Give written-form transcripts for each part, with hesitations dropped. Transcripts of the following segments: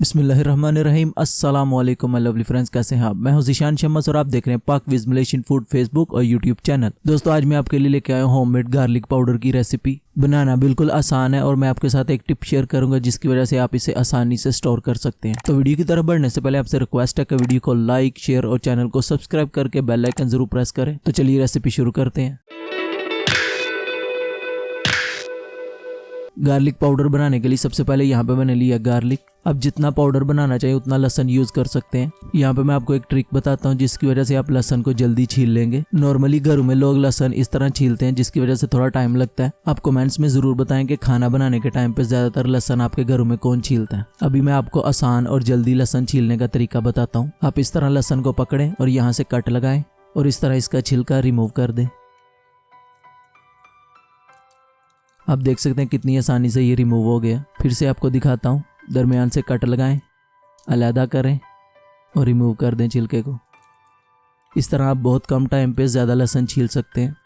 बिस्मिल्लाहिर्रहमानिर्रहीम। अस्सलाम वालेकुम माय लवली फ्रेंड्स, कैसे हैं आप? मैं हूं ज़ीशान शम्स और आप देख रहे हैं पाक विज़ मलेशियन फूड फेसबुक और यूट्यूब चैनल। दोस्तों, आज मैं आपके लिए लेके आया हूं होममेड गार्लिक पाउडर की रेसिपी। बनाना बिल्कुल आसान है और मैं आपके साथ एक टिप शेयर करूंगा जिसकी वजह से आप इसे आसानी से स्टोर कर सकते हैं। तो वीडियो की तरफ बढ़ने से पहले आपसे रिक्वेस्ट है कि वीडियो को लाइक, शेयर और चैनल को सब्सक्राइब करके बेल आइकन जरूर प्रेस करें। तो चलिए रेसिपी शुरू करते हैं। गार्लिक पाउडर बनाने के लिए सबसे पहले यहाँ पे मैंने लिया गार्लिक। अब जितना पाउडर बनाना चाहिए उतना लहसुन यूज कर सकते हैं। यहाँ पे मैं आपको एक ट्रिक बताता हूँ जिसकी वजह से आप लहसुन को जल्दी छील लेंगे। नॉर्मली घरों में लोग लहसुन इस तरह छीलते हैं जिसकी वजह से थोड़ा टाइम लगता है। आप कमेंट्स में जरूर बताएं कि खाना बनाने के टाइम पे ज्यादातर लहसुन आपके घरों में कौन छीलता है। अभी मैं आपको आसान और जल्दी लहसुन छीलने का तरीका बताता हूँ। आप इस तरह लहसुन को पकड़ें और यहाँ से कट लगाएं और इस तरह इसका छिलका रिमूव कर दें। आप देख सकते हैं कितनी आसानी से ये रिमूव हो गया। फिर से आपको दिखाता हूँ। दरमियान से कट लगाएं, अलहदा करें और रिमूव कर दें छिलके को। इस तरह आप बहुत कम टाइम पे ज़्यादा लहसुन छील सकते हैं।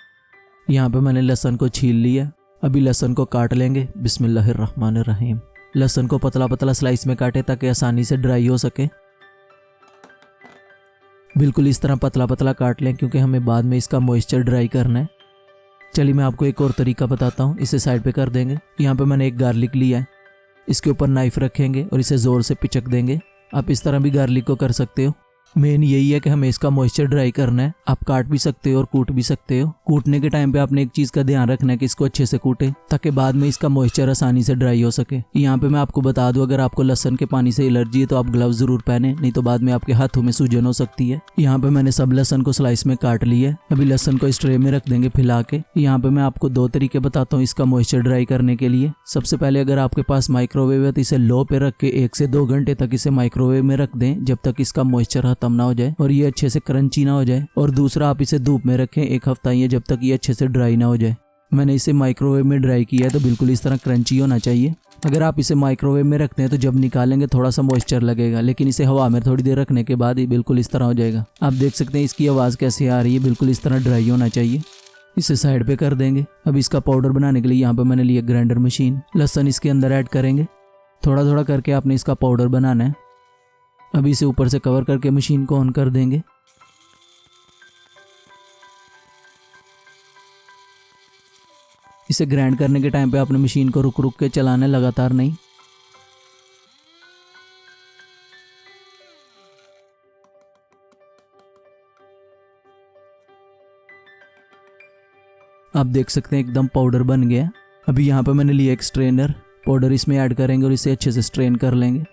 यहाँ पे मैंने लहसुन को छील लिया। अभी लहसुन को काट लेंगे। बिस्मिल्लाहिर्रहमानिर्रहीम। लहसुन को पतला पतला स्लाइस में काटे ताकि आसानी से ड्राई हो सके। बिल्कुल इस तरह पतला पतला काट लें क्योंकि हमें बाद में इसका मॉइस्चर ड्राई करना है। चलिए मैं आपको एक और तरीका बताता हूँ। इसे साइड पे कर देंगे। यहाँ पे मैंने एक गार्लिक लिया है। इसके ऊपर नाइफ रखेंगे और इसे ज़ोर से पिचक देंगे। आप इस तरह भी गार्लिक को कर सकते हो। मेन यही है कि हमें इसका मॉइस्चर ड्राई करना है। आप काट भी सकते हो और कूट भी सकते हो। कूटने के टाइम पे आपने एक चीज़ का ध्यान रखना है कि इसको अच्छे से कूटें ताकि बाद में इसका मॉइस्चर आसानी से ड्राई हो सके। यहाँ पे मैं आपको बता दूं, अगर आपको लहसुन के पानी से एलर्जी है तो आप ग्लव्स जरूर पहने, नहीं तो बाद में आपके हाथों में सूजन हो सकती है। यहाँ पे मैंने सब लहसुन को स्लाइस में काट लिया है। अभी लहसुन को इस ट्रे में रख देंगे फैला के। यहाँ पे मैं आपको दो तरीके बताता हूँ इसका मॉइस्चर ड्राई करने के लिए। सबसे पहले अगर आपके पास माइक्रोवेव है तो इसे लो पे रख के 1 से 2 घंटे तक इसे माइक्रोवेव में रख दें जब तक इसका मॉइस्चर खत्म ना हो जाए और ये अच्छे से क्रंची ना हो जाए। और दूसरा, आप इसे धूप में रखें 1 हफ्ता ये जब तक ये अच्छे से ड्राई ना हो जाए। मैंने इसे माइक्रोवेव में ड्राई किया है तो बिल्कुल इस तरह क्रंची होना चाहिए। अगर आप इसे माइक्रोवेव में रखते हैं तो जब निकालेंगे थोड़ा सा मॉइस्चर लगेगा, लेकिन इसे हवा में थोड़ी देर रखने के बाद ये बिल्कुल इस तरह हो जाएगा। आप देख सकते हैं इसकी आवाज़ कैसे आ रही है। बिल्कुल इस तरह ड्राई होना चाहिए। इसे साइड पे कर देंगे। अब इसका पाउडर बनाने के लिए यहाँ पे मैंने लिया ग्राइंडर मशीन। लहसुन इसके अंदर ऐड करेंगे। थोड़ा थोड़ा करके आपने इसका पाउडर बनाना है। अभी इसे ऊपर से कवर करके मशीन को ऑन कर देंगे। इसे ग्राइंड करने के टाइम पे आपने मशीन को रुक रुक के चलाना है, लगातार नहीं। आप देख सकते हैं एकदम पाउडर बन गया। अभी यहाँ पे मैंने लिया एक स्ट्रेनर। पाउडर इसमें ऐड करेंगे और इसे अच्छे से स्ट्रेन कर लेंगे।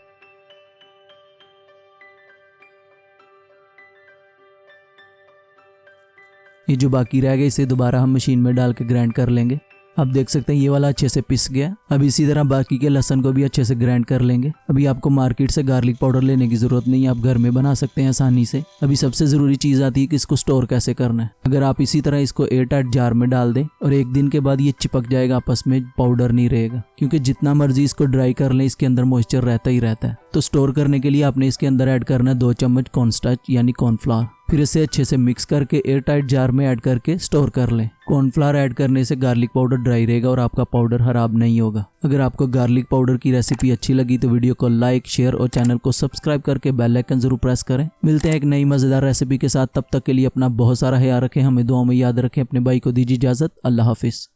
ये जो बाकी रह गया इसे दोबारा हम मशीन में डाल के ग्राइंड कर लेंगे। आप देख सकते हैं ये वाला अच्छे से पिस गया। अब इसी तरह बाकी के लहसुन को भी अच्छे से ग्राइंड कर लेंगे। अभी आपको मार्केट से गार्लिक पाउडर लेने की जरूरत नहीं है, आप घर में बना सकते हैं आसानी से। अभी सबसे जरूरी चीज आती है कि इसको स्टोर कैसे करना है। अगर आप इसी तरह इसको एयरटाइट जार में डाल दें और 1 दिन के बाद ये चिपक जाएगा आपस में, पाउडर नहीं रहेगा, क्योंकि जितना मर्जी इसको ड्राई कर लें इसके अंदर मॉइस्चर रहता ही रहता है। तो स्टोर करने के लिए आपने इसके अंदर ऐड करना है 2 चम्मच कॉर्नस्टार्च यानी कॉर्नफ्लावर। फिर इसे अच्छे से मिक्स करके एयरटाइट जार में ऐड करके स्टोर कर लें। कॉर्नफ्लावर ऐड करने से गार्लिक पाउडर ड्राई रहेगा और आपका पाउडर खराब नहीं होगा। अगर आपको गार्लिक पाउडर की रेसिपी अच्छी लगी तो वीडियो को लाइक, शेयर और चैनल को सब्सक्राइब करके बेल आइकन जरूर प्रेस करें। मिलते हैं एक नई मजेदार रेसिपी के साथ। तब तक के लिए अपना बहुत सारा ख्याल रखें, हमें दुआओं में याद रखें। अपने भाई को दीजिए इजाजत। अल्लाह हाफिज।